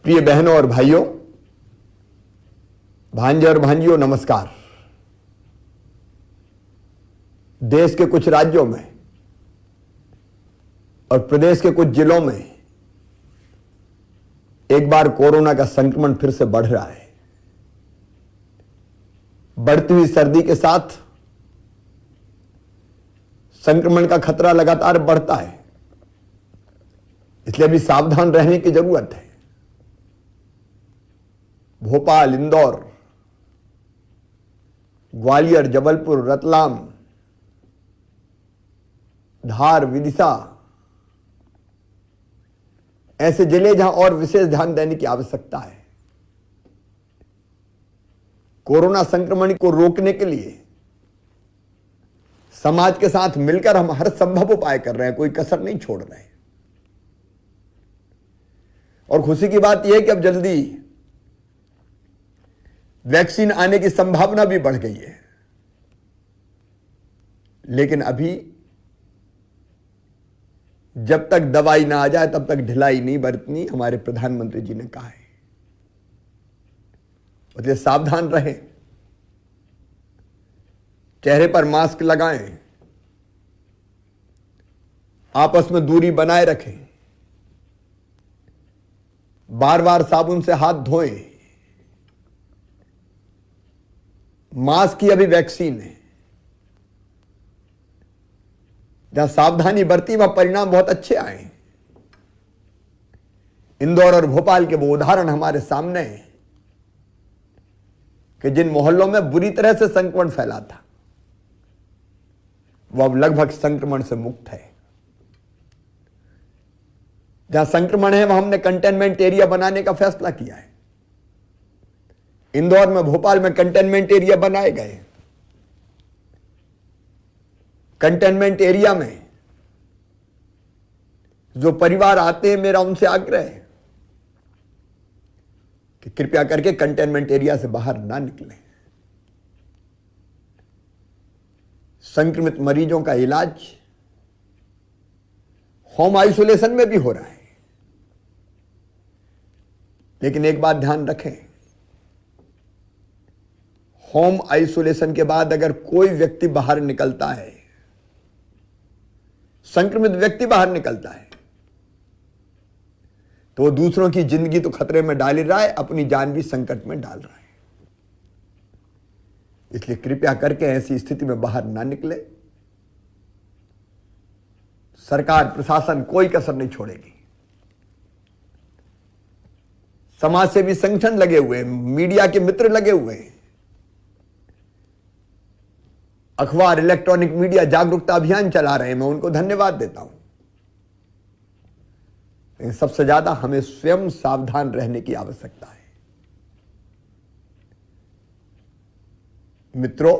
प्रिय बहनों और भाइयों, भांजे और भांजियों, नमस्कार। देश के कुछ राज्यों में और प्रदेश के कुछ जिलों में एक बार कोरोना का संक्रमण फिर से बढ़ रहा है। बढ़ती हुई सर्दी के साथ संक्रमण का खतरा लगातार बढ़ता है, इसलिए अभी सावधान रहने की जरूरत है। भोपाल, इंदौर, ग्वालियर, जबलपुर, रतलाम, धार, विदिशा ऐसे जिले जहां और विशेष ध्यान देने की आवश्यकता है। कोरोना संक्रमण को रोकने के लिए समाज के साथ मिलकर हम हर संभव उपाय कर रहे हैं, कोई कसर नहीं छोड़ रहे हैं। और खुशी की बात यह है कि अब जल्दी वैक्सीन आने की संभावना भी बढ़ गई है, लेकिन अभी जब तक दवाई ना आ जाए तब तक ढिलाई नहीं बरतनी, हमारे प्रधानमंत्री जी ने कहा है। इसलिए सावधान रहें, चेहरे पर मास्क लगाएं, आपस में दूरी बनाए रखें, बार बार साबुन से हाथ धोएं। मास्क की अभी वैक्सीन है। जहां सावधानी बरती वहां परिणाम बहुत अच्छे आए। इंदौर और भोपाल के वो उदाहरण हमारे सामने हैं कि जिन मोहल्लों में बुरी तरह से संक्रमण फैला था वह अब लगभग संक्रमण से मुक्त है। जहां संक्रमण है वहां हमने कंटेनमेंट एरिया बनाने का फैसला किया है। इंदौर में, भोपाल में कंटेनमेंट एरिया बनाए गए। कंटेनमेंट एरिया में जो परिवार आते हैं, मेरा उनसे आग्रह है कि कृपया करके कंटेनमेंट एरिया से बाहर ना निकलें। संक्रमित मरीजों का इलाज होम आइसोलेशन में भी हो रहा है, लेकिन एक बात ध्यान रखें, होम आइसोलेशन के बाद अगर कोई व्यक्ति बाहर निकलता है, संक्रमित व्यक्ति बाहर निकलता है, तो वो दूसरों की जिंदगी तो खतरे में डाल ही रहा है, अपनी जान भी संकट में डाल रहा है। इसलिए कृपया करके ऐसी स्थिति में बाहर ना निकले। सरकार, प्रशासन कोई कसर नहीं छोड़ेगी। समाज सेवी संगठन लगे हुए हैं, मीडिया के मित्र लगे हुए हैं, अखबार, इलेक्ट्रॉनिक मीडिया जागरूकता अभियान चला रहे हैं, मैं उनको धन्यवाद देता हूं। लेकिन सबसे ज्यादा हमें स्वयं सावधान रहने की आवश्यकता है। मित्रों,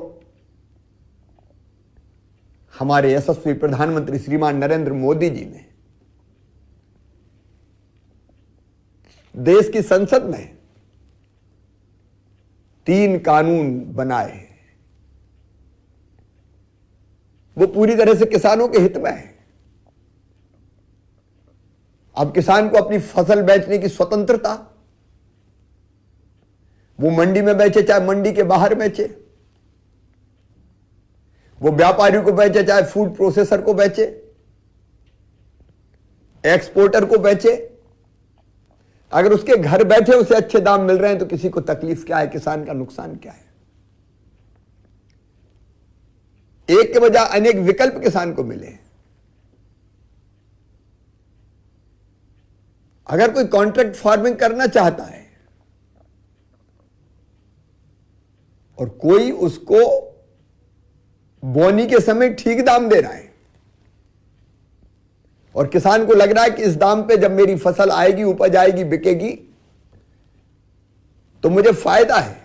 हमारे यशस्वी प्रधानमंत्री श्रीमान नरेंद्र मोदी जी ने देश की संसद में 3 कानून बनाए। वो पूरी तरह से किसानों के हित में है। अब किसान को अपनी फसल बेचने की स्वतंत्रता, वो मंडी में बेचे चाहे मंडी के बाहर बेचे, वो व्यापारी को बेचे चाहे फूड प्रोसेसर को बेचे, एक्सपोर्टर को बेचे, अगर उसके घर बैठे उसे अच्छे दाम मिल रहे हैं तो किसी को तकलीफ क्या है, किसान का नुकसान क्या है। एक के बजाय अनेक विकल्प किसान को मिले। अगर कोई कॉन्ट्रैक्ट फार्मिंग करना चाहता है और कोई उसको बोनी के समय ठीक दाम दे रहा है और किसान को लग रहा है कि इस दाम पे जब मेरी फसल आएगी, उपज आएगी, बिकेगी तो मुझे फायदा है,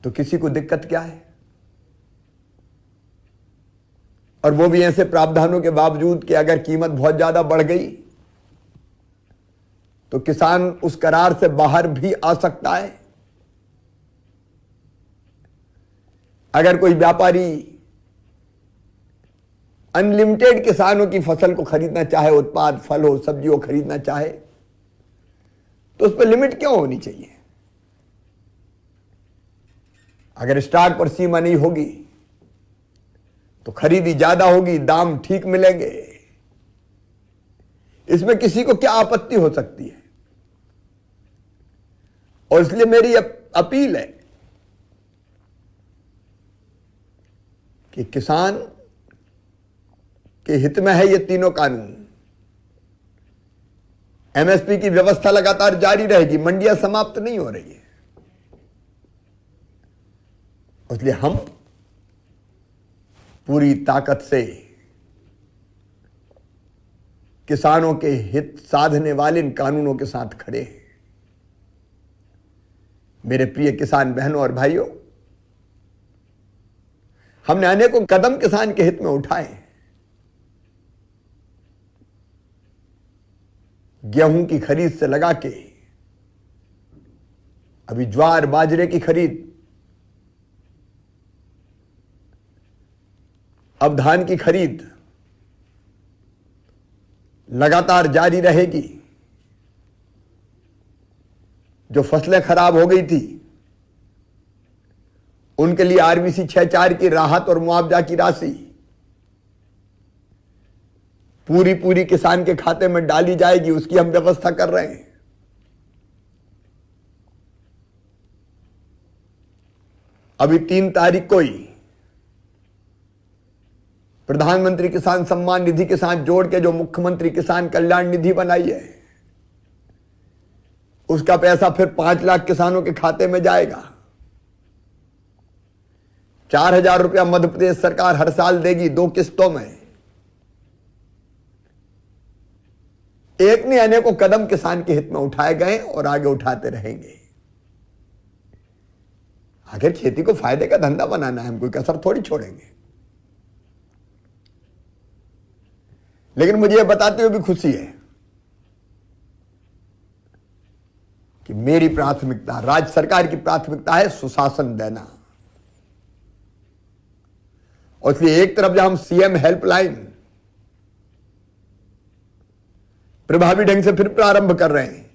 तो किसी को दिक्कत क्या है। और वो भी ऐसे प्रावधानों के बावजूद कि अगर कीमत बहुत ज्यादा बढ़ गई तो किसान उस करार से बाहर भी आ सकता है। अगर कोई व्यापारी अनलिमिटेड किसानों की फसल को खरीदना चाहे, उत्पाद, फल हो, सब्जी हो खरीदना चाहे, तो उस पर लिमिट क्यों होनी चाहिए? अगर स्टॉक पर सीमा नहीं होगी तो खरीदी ज्यादा होगी, दाम ठीक मिलेंगे, इसमें किसी को क्या आपत्ति हो सकती है? और इसलिए मेरी अपील है कि किसान के हित में है ये तीनों कानून। एमएसपी की व्यवस्था लगातार जारी रहेगी, मंडियां समाप्त नहीं हो रही है। इसलिए हम पूरी ताकत से किसानों के हित साधने वाले इन कानूनों के साथ खड़े हैं। मेरे प्रिय किसान बहनों और भाइयों, हमने अनेकों कदम किसान के हित में उठाए। गेहूं की खरीद से लगा के अभी ज्वार बाजरे की खरीद, अब धान की खरीद लगातार जारी रहेगी। जो फसलें खराब हो गई थी उनके लिए आरबीसी 6.4 की राहत और मुआवजा की राशि पूरी किसान के खाते में डाली जाएगी, उसकी हम व्यवस्था कर रहे हैं। अभी 3 तारीख को ही प्रधानमंत्री किसान सम्मान निधि के साथ जोड़ के जो मुख्यमंत्री किसान कल्याण निधि बनाई है, उसका पैसा फिर 5 लाख किसानों के खाते में जाएगा। 4,000 रुपया मध्य प्रदेश सरकार हर साल देगी 2 किस्तों में। एक ने अनेकों कदम किसान के हित में उठाए गए और आगे उठाते रहेंगे। आखिर खेती को फायदे का धंधा बनाना है, हम कोई कसर थोड़ी छोड़ेंगे। लेकिन मुझे यह बताते हुए भी खुशी है कि मेरी प्राथमिकता, राज्य सरकार की प्राथमिकता है सुशासन देना। और इसलिए एक तरफ जब हम सीएम हेल्पलाइन प्रभावी ढंग से फिर प्रारंभ कर रहे हैं,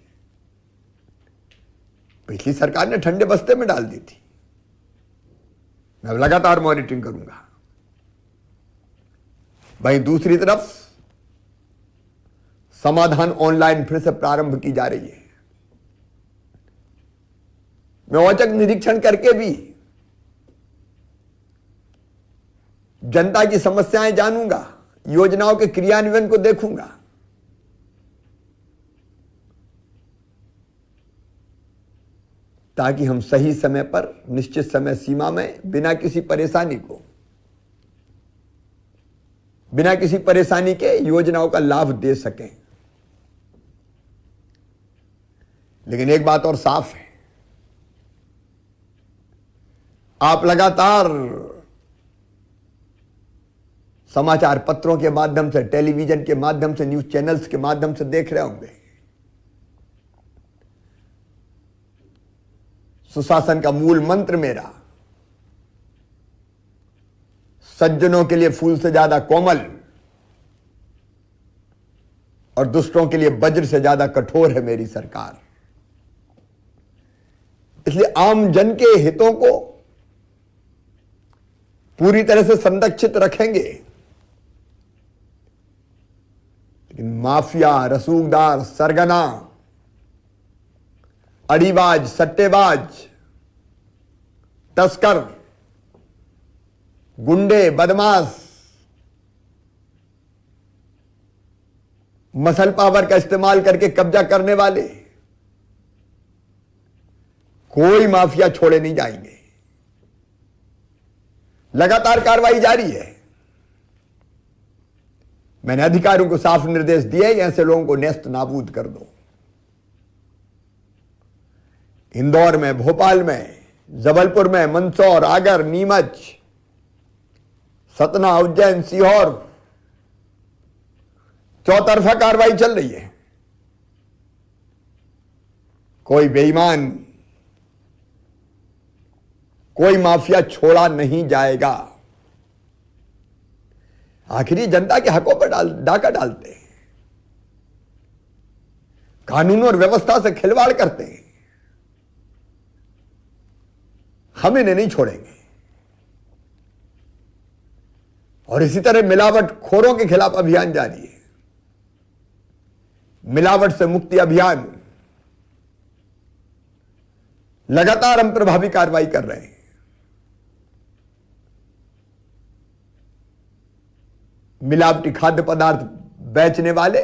पिछली सरकार ने ठंडे बस्ते में डाल दी थी, मैं लगातार मॉनिटरिंग करूंगा। वहीं दूसरी तरफ समाधान ऑनलाइन फिर से प्रारंभ की जा रही है। मैं औचक निरीक्षण करके भी जनता की समस्याएं जानूंगा, योजनाओं के क्रियान्वयन को देखूंगा। ताकि हम सही समय पर निश्चित समय सीमा में बिना किसी परेशानी के योजनाओं का लाभ दे सकें। लेकिन एक बात और साफ है, आप लगातार समाचार पत्रों के माध्यम से, टेलीविजन के माध्यम से, न्यूज चैनल्स के माध्यम से देख रहे होंगे, सुशासन का मूल मंत्र मेरा सज्जनों के लिए फूल से ज्यादा कोमल और दुष्टों के लिए वज्र से ज्यादा कठोर है मेरी सरकार। इसलिए आम जन के हितों को पूरी तरह से संरक्षित रखेंगे। लेकिन माफिया, रसूखदार, सरगना, अड़ीबाज, सट्टेबाज, तस्कर, गुंडे, बदमाश, मसल पावर का इस्तेमाल करके कब्जा करने वाले, कोई माफिया छोड़े नहीं जाएंगे। लगातार कार्रवाई जारी है। मैंने अधिकारियों को साफ निर्देश दिए, ऐसे लोगों को नेस्त नाबूद कर दो। इंदौर में, भोपाल में, जबलपुर में, मंदसौर, आगर, नीमच, सतना, उज्जैन, सीहोर, चौतरफा कार्रवाई चल रही है। कोई बेईमान, कोई माफिया छोड़ा नहीं जाएगा। आखिर ये जनता के हकों पर डाका डालते हैं। कानून और व्यवस्था से खिलवाड़ करते हैं, हम इन्हें नहीं छोड़ेंगे। और इसी तरह मिलावट खोरों के खिलाफ अभियान जारी है। मिलावट से मुक्ति अभियान लगातार हम प्रभावी कार्रवाई कर रहे हैं। मिलावटी खाद्य पदार्थ बेचने वाले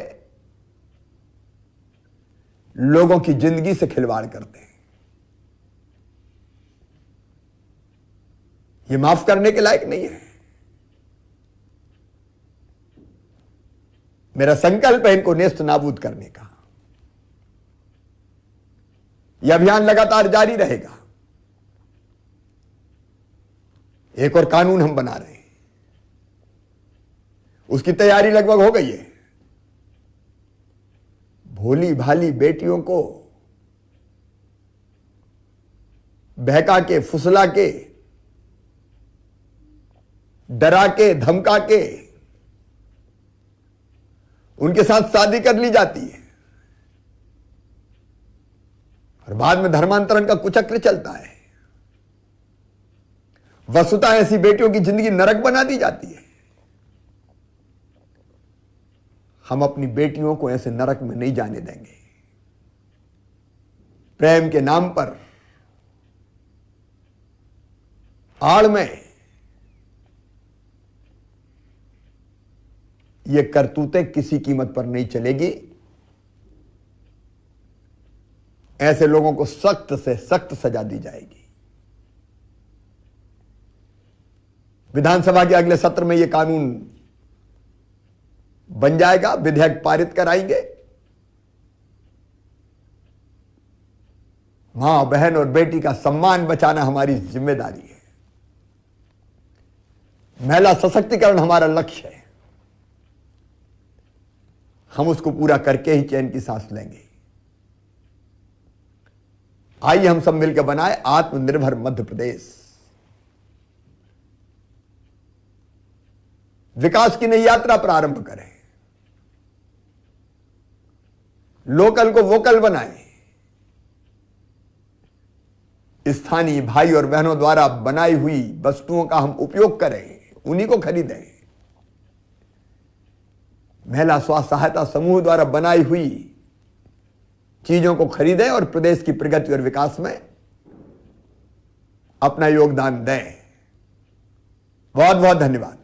लोगों की जिंदगी से खिलवाड़ करते हैं। ये माफ करने के लायक नहीं है। मेरा संकल्प है इनको नेस्त नाबूद करने का। यह अभियान लगातार जारी रहेगा। एक और कानून हम बना रहे हैं, उसकी तैयारी लगभग हो गई है। भोली भाली बेटियों को बहका के, फुसला के, डरा के, धमका के उनके साथ शादी कर ली जाती है और बाद में धर्मांतरण का कुचक्र चलता है। वस्तुतः ऐसी बेटियों की जिंदगी नरक बना दी जाती है। हम अपनी बेटियों को ऐसे नरक में नहीं जाने देंगे। प्रेम के नाम पर आड़ में ये करतूतें किसी कीमत पर नहीं चलेगी। ऐसे लोगों को सख्त से सख्त सजा दी जाएगी। विधानसभा के अगले सत्र में यह कानून बन जाएगा, विधेयक पारित कराएंगे। मां, बहन और बेटी का सम्मान बचाना हमारी जिम्मेदारी है। महिला सशक्तिकरण हमारा लक्ष्य है। हम उसको पूरा करके ही चैन की सांस लेंगे। आइए हम सब मिलकर बनाए आत्मनिर्भर मध्य प्रदेश। विकास की नई यात्रा प्रारंभ करें। लोकल को वोकल बनाएं। स्थानीय भाई और बहनों द्वारा बनाई हुई वस्तुओं का हम उपयोग करें, उन्हीं को खरीदें। महिला स्वयं सहायता समूह द्वारा बनाई हुई चीजों को खरीदें और प्रदेश की प्रगति और विकास में अपना योगदान दें। बहुत बहुत धन्यवाद।